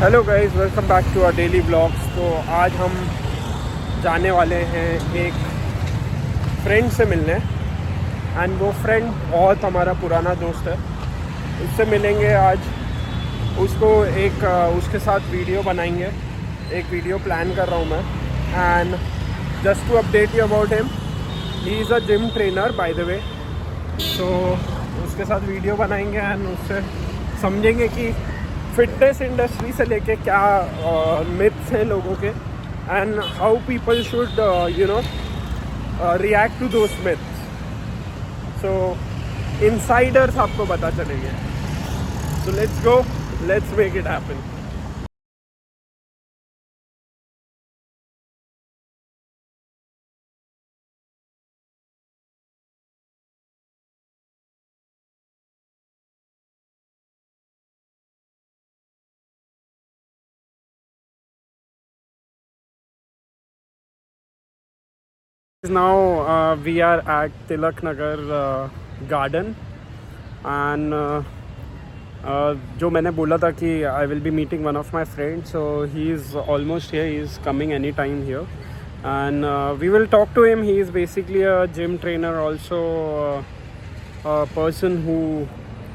Hello guys, welcome back to our daily blogs. तो आज हम जाने वाले हैं एक फ्रेंड से मिलने, एंड वो फ्रेंड बहुत हमारा पुराना दोस्त है। उससे मिलेंगे आज। उसको एक उसके साथ वीडियो बनाएंगे, एक वीडियो प्लान कर रहा हूँ मैं। And just to update you about him, he is a gym trainer by the way. तो उसके साथ वीडियो बनाएंगे एंड उससे समझेंगे कि फिटनेस इंडस्ट्री से लेके क्या मिथ्स हैं लोगों के, and how people should react to those myths. So insiders आपको पता चलेंगे। So let's go, let's make it happen. Now we are at Tilak Nagar garden, and जो मैंने बोला था कि I will be meeting one of my friend, so he is almost here, he is coming any time here, and we will talk to him. He is basically a gym trainer, also a person who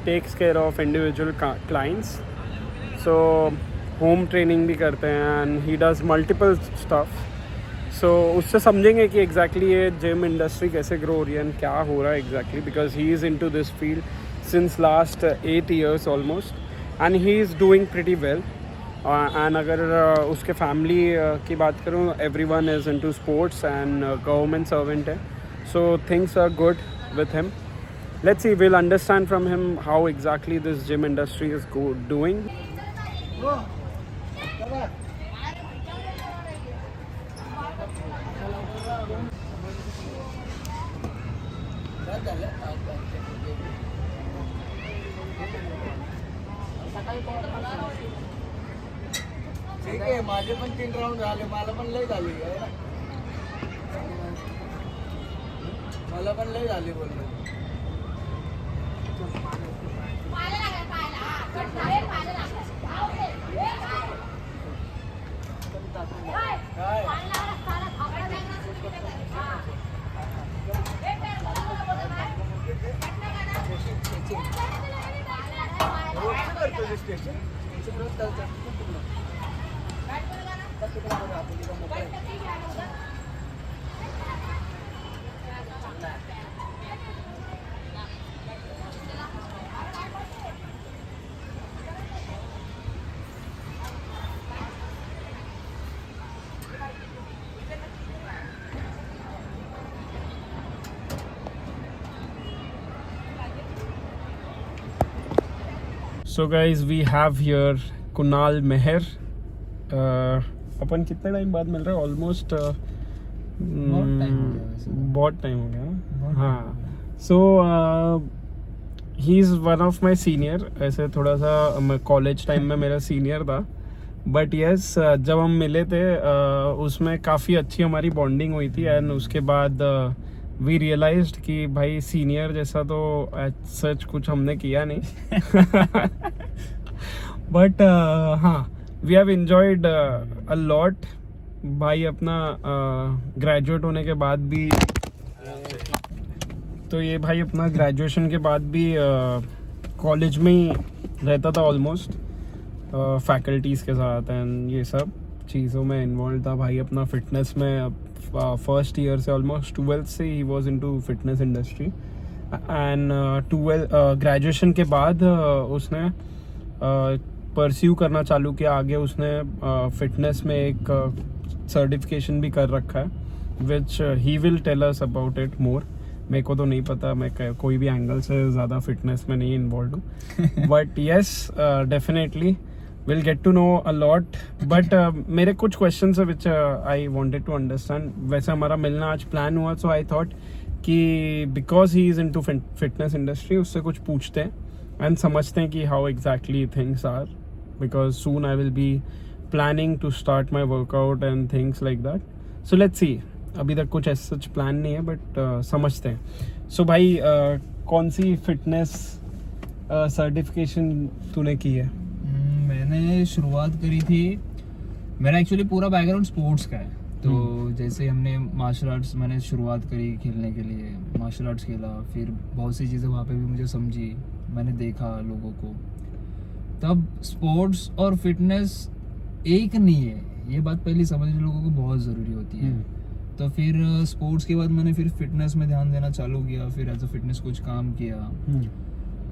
takes care of individual clients. So home training भी करते हैं, and he does multiple stuff. So उससे समझेंगे कि exactly ये gym industry कैसे grow हो रही है एंड क्या हो रहा है exactly, because he is into this field since last 8 years almost, and he is doing pretty well. And अगर उसके फैमिली की बात करूँ, every one is into sports and government servant है, so things are good with him. Let's see, we'll understand from him how exactly this gym industry is doing. ठीक आहे, माझे पण 3 राऊंड झाले, मला पण लय झाली बोललो. So guys, we have here Kunal Meher. अपन कितने टाइम बाद मिल रहे हैं? ऑलमोस्ट बहुत टाइम हो गया ना. हाँ, so he is one of my senior. ऐसे थोड़ा सा कॉलेज टाइम में मेरा सीनियर था, बट यस, जब हम मिले थे उसमें काफ़ी अच्छी हमारी बॉन्डिंग हुई थी. एंड उसके बाद वी रियलाइज्ड कि भाई सीनियर जैसा तो सच कुछ हमने किया नहीं. बट हाँ, we have enjoyed a lot. भाई अपना ग्रेजुएट होने के बाद भी, तो ये भाई अपना ग्रेजुएशन के बाद भी कॉलेज में ही रहता था ऑलमोस्ट, फैकल्टीज़ के साथ एंड ये सब चीज़ों में इन्वॉल्व था. भाई अपना फिटनेस में फर्स्ट ईयर से ऑलमोस्ट 12th से he was into fitness industry. And graduation के बाद उसने परस्यू करना चालू किया आगे. उसने फिटनेस में एक सर्टिफिकेशन भी कर रखा है, which he will tell us about it more. मेरे को तो नहीं पता, मैं कोई भी एंगल से ज़्यादा फिटनेस में नहीं इन्वॉल्व हूँ. But yes, definitely we'll get to know a lot. But मेरे कुछ questions है which I wanted to understand. वैसे हमारा मिलना आज प्लान हुआ, so I thought कि because he is into fitness industry, उससे कुछ पूछते हैं and समझते हैं कि how exactly things are, because soon I will be planning to start my workout and things like that. So let's see. अभी तक कुछ ऐसा सच प्लान नहीं है, बट समझते हैं. So भाई, कौन सी फिटनेस सर्टिफिकेशन तूने की है? मैंने शुरुआत करी थी, मेरा एक्चुअली पूरा बैकग्राउंड स्पोर्ट्स का है। तो जैसे हमने मार्शल आर्ट्स मैंने शुरुआत करी खेलने के लिए, मार्शल आर्ट्स खेला, फिर बहुत सी चीज़ें वहाँ पे भी मुझे समझी, मैंने देखा लोगों को। तब स्पोर्ट्स और फिटनेस एक नहीं है, ये बात पहले समझने लोगों को बहुत ज़रूरी होती है। तो फिर स्पोर्ट्स के बाद मैंने फिर फिटनेस में ध्यान देना चालू किया, फिर एज अ फिटनेस कुछ काम किया।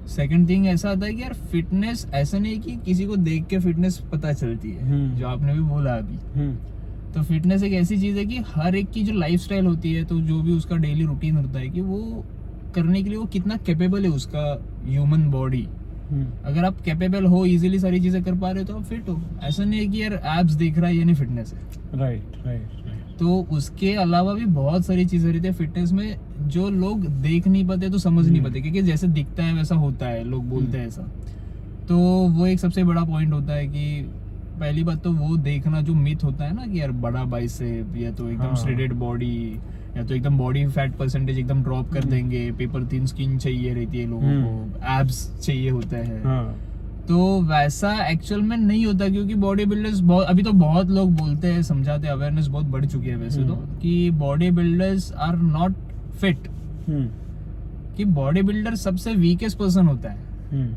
सेकंड थिंग ऐसा आता है कि यार फिटनेस ऐसा नहीं कि किसी को देख के फिटनेस पता चलती है, जो आपने भी बोला अभी। तो फिटनेस एक ऐसी चीज़ है कि हर एक की जो लाइफस्टाइल होती है, तो जो भी उसका डेली रूटीन होता है कि वो करने के लिए वो कितना कैपेबल है उसका ह्यूमन बॉडी। अगर आप कैपेबल हो, इजीली सारी चीज़ें कर पा रहे हो तो आप फिट हो। ऐसा नहीं है कि यार एब्स दिख रहा है ये नहीं फिटनेस है। राइट। तो उसके अलावा भी बहुत सारी चीज़ें रहती है फिटनेस में जो लोग देख नहीं पाते तो समझ नहीं पाते, क्योंकि जैसे दिखता है वैसा होता है, लोग बोलते हैं ऐसा। तो वो एक सबसे बड़ा पॉइंट होता है कि पहली बात तो वो देखना जो मिथ होता है ना कि यार बड़ा बाइसेप या तो एकदम श्रेडेड बॉडी या तो एकदम बॉडी फैट परसेंटेज एकदम ड्रॉप कर देंगे, पेपर थिन स्किन चाहिए रहती है लोगों को, एब्स चाहिए होता है। तो वैसा एक्चुअल में नहीं होता, क्योंकि बॉडी बिल्डर्स बहुत अभी तो बहुत लोग बोलते हैं, समझाते हैं, अवेयरनेस बहुत बढ़ चुकी है वैसे तो, कि body builders are not fit, कि बॉडी बिल्डर सबसे वीकेस्ट पर्सन होता है।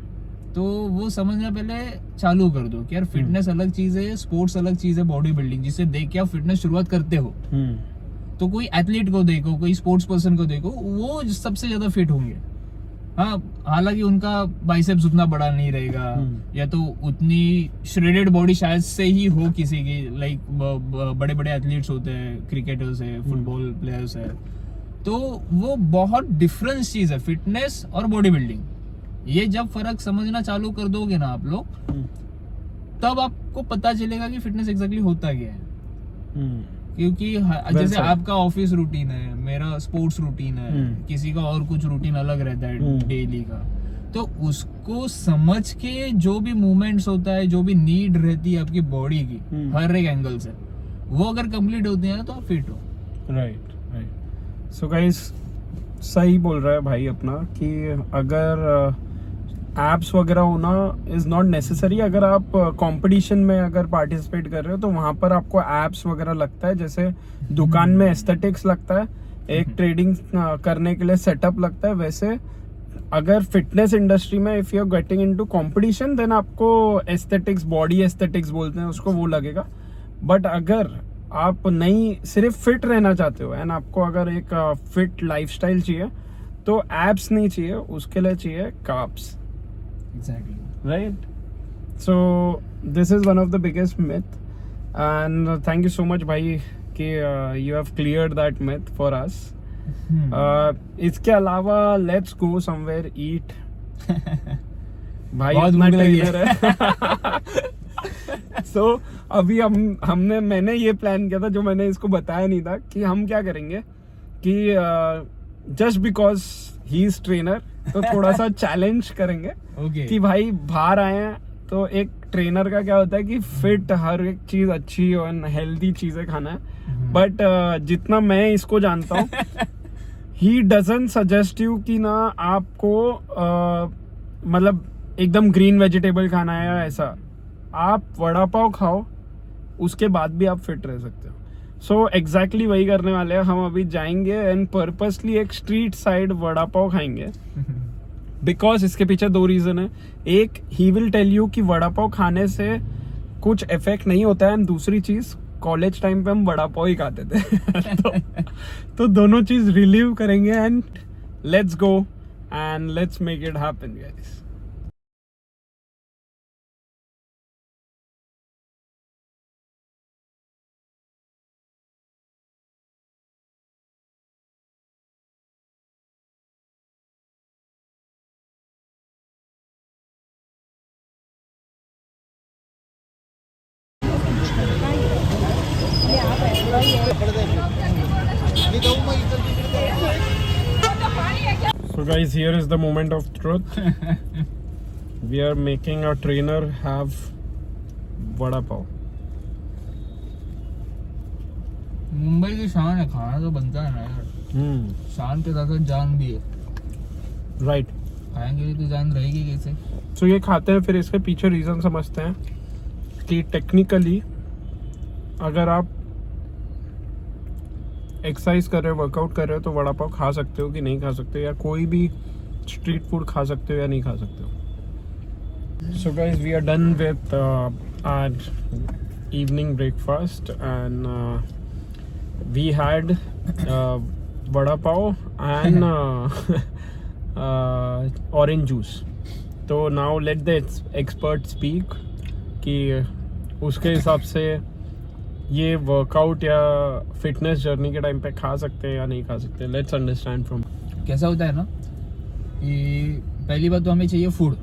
तो वो समझना पहले चालू कर दो कि यार फिटनेस अलग चीज है, स्पोर्ट्स अलग चीज है, बॉडी बिल्डिंग जिससे देख के आप फिटनेस शुरुआत करते हो। तो कोई एथलीट को देखो, कोई स्पोर्ट्स पर्सन को देखो, वो सबसे ज्यादा फिट होंगे। हाँ, हालांकि उनका बाइसेप्स उतना बड़ा नहीं रहेगा या तो उतनी श्रेडेड बॉडी शायद से ही हो किसी की, लाइक बड़े बड़े एथलीट्स होते हैं, क्रिकेटर्स है, फुटबॉल प्लेयर्स है। तो वो बहुत डिफरेंस चीज है फिटनेस और बॉडी बिल्डिंग। ये जब फर्क समझना चालू कर दोगे ना आप लोग, तब आपको पता चलेगा कि फिटनेस एग्जैक्टली होता क्या है। क्योंकि जैसे आपका ऑफिस रूटीन है, मेरा स्पोर्ट्स रूटीन है, किसी का और कुछ रूटीन अलग रहता है डेली का। तो उसको समझ के जो भी मूवमेंट्स होता है, जो भी नीड रहती है आपकी बॉडी की हर एक एंगल से, वो अगर कंप्लीट होते हैं तो आप फिट हो। राइट। सो गाइस, सही बोल रहा है भाई अपना कि अगर एप्स वगैरह होना इज नॉट नेसेसरी। अगर आप कंपटीशन में अगर पार्टिसिपेट कर रहे हो तो वहां पर आपको एप्स वगैरह लगता है, जैसे दुकान में एस्थेटिक्स लगता है, एक ट्रेडिंग करने के लिए सेटअप लगता है, वैसे अगर फिटनेस इंडस्ट्री में if you are getting into competition then आपको एस्थेटिक्स, बॉडी एस्थेटिक्स बोलते हैं उसको, वो लगेगा। बट अगर आप नहीं सिर्फ फिट रहना चाहते हो एंड आपको अगर एक फिट लाइफस्टाइल चाहिए तो एप्स नहीं चाहिए, उसके लिए चाहिए carbs. Exactly. Right? So this is one of the biggest myth and thank you so much भाई कि you have cleared that myth for us. इसके अलावा let's go somewhere eat. भाई बहुत इतना भूख लगी ट्रेनर है। So अभी मैंने ये प्लान किया था, जो मैंने इसको बताया नहीं था, कि हम क्या करेंगे कि just because he is trainer तो थोड़ा सा चैलेंज करेंगे कि भाई बाहर आए हैं तो एक ट्रेनर का क्या होता है कि फिट हर एक चीज अच्छी और हेल्दी चीजें खाना है। बट जितना मैं इसको जानता हूँ, ही डजंट सजेस्ट यू कि ना आपको मतलब एकदम ग्रीन वेजिटेबल खाना है या ऐसा। आप वड़ा पाव खाओ, उसके बाद भी आप फिट रह सकते हो। सो एग्जैक्टली वही करने वाले हैं हम। अभी जाएंगे एंड पर्पसली एक स्ट्रीट साइड वड़ा पाव खाएंगे, बिकॉज इसके पीछे दो रीजन है। एक, ही विल टेल यू कि वड़ा पाव खाने से कुछ इफेक्ट नहीं होता है, एंड दूसरी चीज, कॉलेज टाइम पे हम वड़ा पाव ही खाते थे। तो दोनों चीज रिलीव करेंगे and let's go and let's make it happen guys. So guys, here is the moment of truth. We are making our trainer have vada pav. Mumbai की शान है, खाना तो बनता है ना यार। शान के साथ जान भी है। Right. खाएंगे तो जान रहेगी कैसे? सो ये खाते हैं, फिर इसके पीछे रीज़न समझते हैं कि टेक्निकली अगर आप एक्सरसाइज कर रहे हो, वर्कआउट कर रहे हो, तो वड़ा पाव खा सकते हो कि नहीं खा सकते हो, या कोई भी स्ट्रीट फूड खा सकते हो या नहीं खा सकते हो. So guys, we are done with our evening breakfast and we had vada pav and orange juice. तो now let the expert speak कि उसके हिसाब से ये वर्कआउट या फिटनेस जर्नी के टाइम पे खा सकते हैं या नहीं खा सकते. Let's understand from. कैसा होता है ना कि पहली बात तो हमें चाहिए फूड.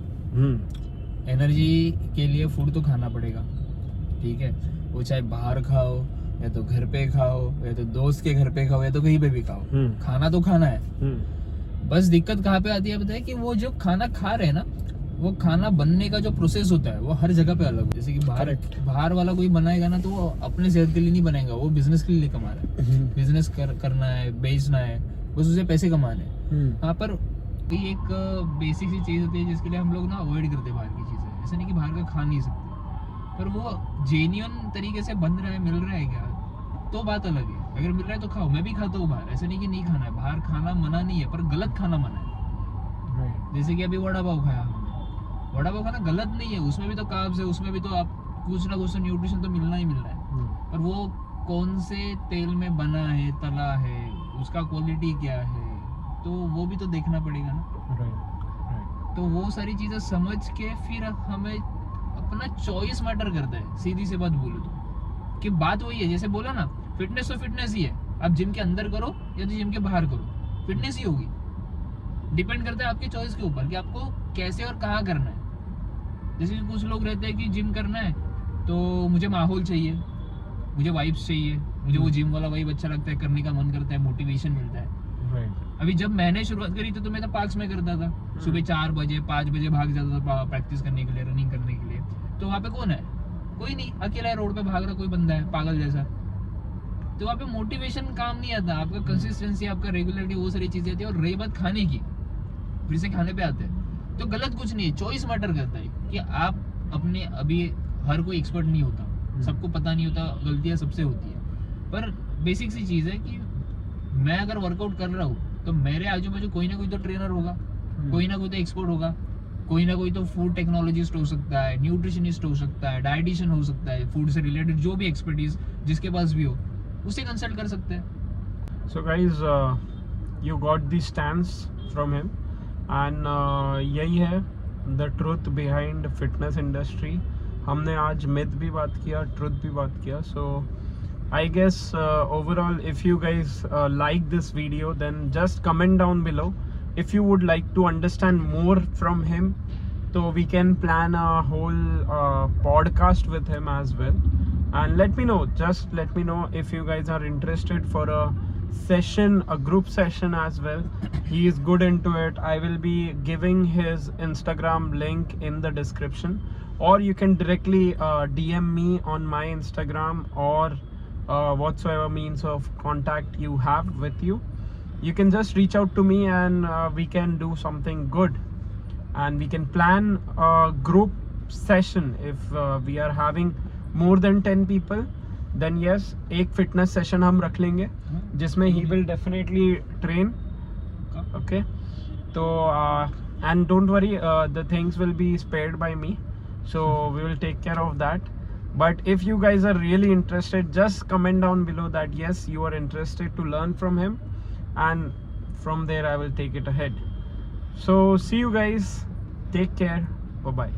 एनर्जी के लिए फूड तो खाना पड़ेगा, ठीक है. वो चाहे बाहर खाओ या तो घर पे खाओ या तो दोस्त के घर पे खाओ या तो कहीं पे भी खाओ, खाना तो खाना है. बस दिक्कत कहाँ पे आती है पता है? कि वो जो खाना खा रहे हैं ना, वो खाना बनने का जो प्रोसेस होता है वो हर जगह पे अलग है. जैसे कि बाहर वाला कोई बनाएगा ना, तो वो अपने सेहत के लिए नहीं बनाएगा, वो बिजनेस के लिए कमा रहा है. बिजनेस करना है, बेचना है, बस उसे पैसे कमाने हैं. हाँ, पर ये एक बेसिक सी चीज होती है जिसके लिए हम लोग ना अवॉइड करते हैं बाहर की चीजें. ऐसा नहीं कि बाहर का खा नहीं सकते, पर वो जेन्युइन तरीके से बन रहा है, मिल रहा है क्या, तो बात अलग है. अगर मिल रहा है तो खाओ. मैं भी खाता हूँ बाहर, ऐसा नहीं कि नहीं खाना है. बाहर खाना मना नहीं है, पर गलत खाना मना है. जैसे कि अभी वड़ा पाव खाया हमने. वड़ा पाव खाना गलत नहीं है, उसमें भी तो कार्ब्स है, उसमें भी तो आप कुछ ना कुछ न्यूट्रिशन तो मिलना ही मिलना है. पर वो कौन से तेल में बना है, तला है, उसका क्वालिटी क्या है, तो वो भी तो देखना पड़ेगा ना. तो वो सारी चीजें समझ के फिर हमें अपना चॉइस मैटर करता है. सीधी सी बात बोलो तो कि बात वही है, जैसे बोला ना, फिटनेस तो फिटनेस ही है. आप जिम के अंदर करो या तो जिम के बाहर करो, फिटनेस ही होगी. डिपेंड करता है आपकी चॉइस के ऊपर कि आपको कैसे और कहाँ करना है. जैसे कि कुछ लोग रहते हैं कि जिम करना है तो मुझे माहौल चाहिए, मुझे वाइब्स चाहिए, मुझे वो जिम वाला वाइब अच्छा लगता है, करने का मन करता है, मोटिवेशन मिलता है. अभी जब मैंने शुरुआत करी थी तो मैं तो पार्क्स में करता था. सुबह 4 बजे 5 बजे भाग जाता था प्रैक्टिस करने के लिए, रनिंग करने के लिए. तो वहाँ पे कौन है? कोई नहीं, अकेला है रोड पे भाग रहा कोई बंदा है पागल जैसा. तो वहाँ पे मोटिवेशन काम नहीं आता. आपका कंसिस्टेंसी, आपका रेगुलरिटी, वो सारी चीजें आती है. और रही बात खाने की, फिर से खाने पे आते हैं, तो गलत कुछ नहीं है. चॉइस मैटर करता है कि आप अपने, अभी हर कोई एक्सपर्ट नहीं होता, सबको पता नहीं होता, गलतियां सबसे होती है. पर बेसिक सी चीज है कि मैं अगर वर्कआउट कर रहा हूँ तो मेरे आजू बाजू कोई ना कोई तो ट्रेनर होगा, कोई ना कोई तो एक्सपर्ट होगा, कोई ना कोई तो फूड टेक्नोलॉजिस्ट हो सकता है, न्यूट्रिशनिस्ट हो सकता है, डाइटिशियन हो सकता है, फूड से रिलेटेड जो भी एक्सपर्टीज जिसके पास भी हो, उसे कंसल्ट कर सकते हैं. So guys, you got the stance from him and यही है the truth behind fitness industry. हमने आज मिथ भी बात किया, ट्रुथ भी बात किया. सो I guess overall, if you guys like this video, then just comment down below if you would like to understand more from him, so we can plan a whole podcast with him as well. And let me know, just let me know if you guys are interested for a session, a group session as well. He is good into it. I will be giving his Instagram link in the description, or you can directly DM me on my Instagram, or whatsoever means of contact you have with you. You can just reach out to me and we can do something good, and we can plan a group session. If we are having more than 10 people, then yes, एक fitness session हम रख लेंगे जिसमें he will definitely train. Okay, so and don't worry, the things will be spared by me, so we will take care of that. But if you guys are really interested, just comment down below that yes, you are interested to learn from him, and from there I will take it ahead. So see you guys, take care, bye bye.